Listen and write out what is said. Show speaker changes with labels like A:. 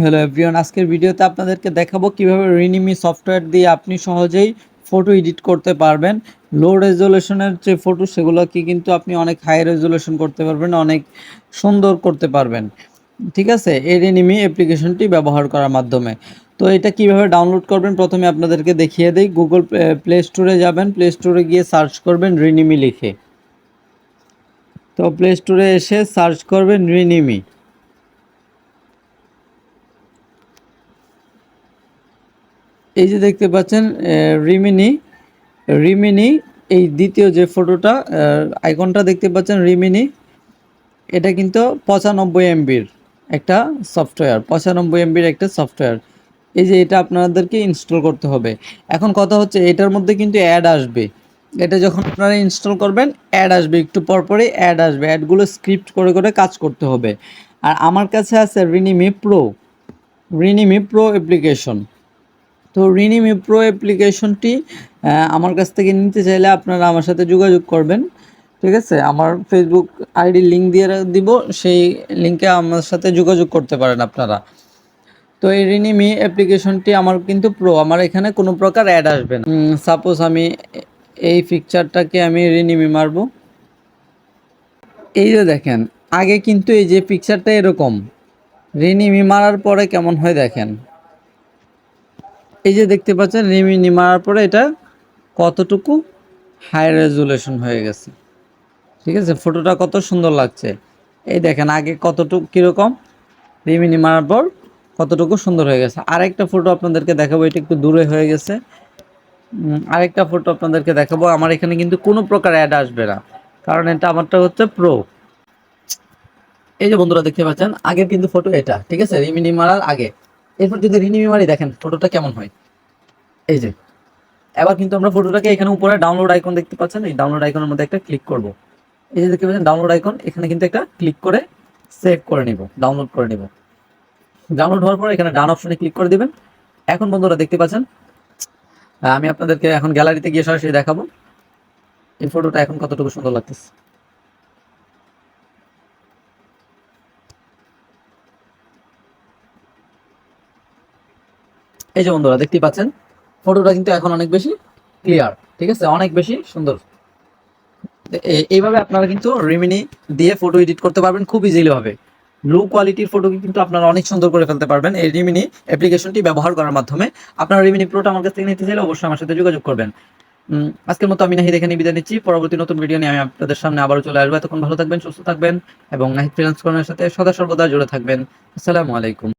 A: Hello everyone, আজকের ভিডিওতে আপনাদেরকে দেখাবো কিভাবে রিনিমি সফটওয়্যার দিয়ে আপনি সহজেই ফটো এডিট করতে পারবেন। লো রেজলিউশনের যে ফটো সেগুলোকে কিন্তু আপনি অনেক হাই রেজলিউশন করতে পারবেন, অনেক সুন্দর করতে পারবেন। ঠিক আছে, এই রিনিমি অ্যাপ্লিকেশনটি ব্যবহার করার মাধ্যমে। তো এটা কিভাবে ডাউনলোড করবেন প্রথমে আপনাদেরকে দেখিয়ে দিই। গুগল প্লে স্টোরে যাবেন, প্লে স্টোরে গিয়ে সার্চ করবেন রিনিমি লিখে। তো প্লে স্টোরে এসে সার্চ করবেন রিনিমি। এই যে দেখতে পাচ্ছেন রিমিনি রিমিনি এই দ্বিতীয় যে ফটোটা আইকনটা দেখতে পাচ্ছেন রিমিনি, এটা কিন্তু 95 এমবির একটা সফটওয়্যার, 95 এমবির একটা সফটওয়্যার। এই যে এটা আপনাদেরকে ইনস্টল করতে হবে। এখন কথা হচ্ছে এটার মধ্যে কিন্তু অ্যাড আসবে। এটা যখন আপনারা ইনস্টল করবেন অ্যাড আসবে, একটু পরপরই অ্যাড আসবে। অ্যাডগুলো স্ক্রিপ্ট করে করে কাজ করতে হবে। আর আমার কাছে আছে রিনিমি প্রো অ্যাপ্লিকেশন। তো রিনিমি প্রো অ্যাপ্লিকেশনটি আমার কাছ থেকে নিতে চাইলে আপনারা আমার সাথে যোগাযোগ করবেন। ঠিক আছে, আমার ফেসবুক আইডি লিঙ্ক দিয়ে দিব, সেই লিঙ্কে আমার সাথে যোগাযোগ করতে পারেন আপনারা। তো এই রিনিমি অ্যাপ্লিকেশনটি আমার কিন্তু প্রো, আমার এখানে কোনো প্রকার অ্যাড আসবে না। সাপোজ আমি এই পিকচারটাকে আমি রিনিমি মারবো। এই যে দেখেন, আগে কিন্তু এই যে পিকচারটা এরকম, রিনিমি মারার পরে কেমন হয় দেখেন। এই যে দেখতে পাচ্ছেন রিমিনি মারার পরে এটা কতটুকু হাই রেজুলেশন হয়ে গেছে। ঠিক আছে, ফটোটা কত সুন্দর লাগছে। এই দেখেন আগে কতটুকু কীরকম, রিমিনি মারার পর কতটুকু সুন্দর হয়ে গেছে। আরেকটা ফটো আপনাদেরকে দেখাবো, এটা একটু দূরে হয়ে গেছে। আরেকটা ফটো আপনাদেরকে দেখাবো। আমার এখানে কিন্তু কোনো প্রকার অ্যাড আসবে না, কারণ এটা আমারটা হচ্ছে প্রো। এই যে বন্ধুরা দেখতে পাচ্ছেন আগের কিন্তু ফটো এটা, ঠিক আছে, রিমিনি মারার আগে। এরপর যদি রিমিনি মারি দেখেন ফটোটা কেমন হয়। এই যে এবার কিন্তু আমরা ফটোটাকে এখানে উপরে ডাউনলোড আইকন দেখতে পাচ্ছেন, এই ডাউনলোড আইকনের মধ্যে একটা ক্লিক করব। এই যে দেখতে পাচ্ছেন ডাউনলোড আইকন, এখানে কিন্তু একটা ক্লিক করে সেভ করে নিব, ডাউনলোড করে নিব। ডাউনলোড হওয়ার পর এখানে ডান অপশনে ক্লিক করে দিবেন। এখন বন্ধুরা দেখতে পাচ্ছেন আমি আপনাদেরকে এখন গ্যালারিতে গিয়ে সরাসরি দেখাবো এই ফটোটা এখন কতটুকু সুন্দর লাগতেছে। এই যে বন্ধুরা দেখতে পাচ্ছেন ফটোটা কিন্তু এখন অনেক বেশি ক্লিয়ার, ঠিক আছে, অনেক বেশি সুন্দর। এইভাবে আপনারা কিন্তু রিমিনি দিয়ে ফটো এডিট করতে পারবেন খুব ইজিলি ভাবে। লো কোয়ালিটির ফটো কিন্তু আপনারা অনেক সুন্দর করে ফেলতে পারবেন এই রিমিনি অ্যাপ্লিকেশনটি ব্যবহার করার মাধ্যমে। আপনারা রিমিনি প্রোটা আমার কাছ থেকে নিতে চাইলে অবশ্যই আমার সাথে যোগাযোগ করবেন। আজকের মতো আমি নাহিদ এখানে বিদায় নিচ্ছি। পরবর্তী নতুন ভিডিও নিয়ে আমি আপনাদের সামনে আবারও চলে আসবো। তখন ভালো থাকবেন, সুস্থ থাকবেন এবং নাহিদ ফ্রিল্যান্স কর্নারের সাথে সদা সর্বদা জুড়ে থাকবেন। আসসালামু আলাইকুম।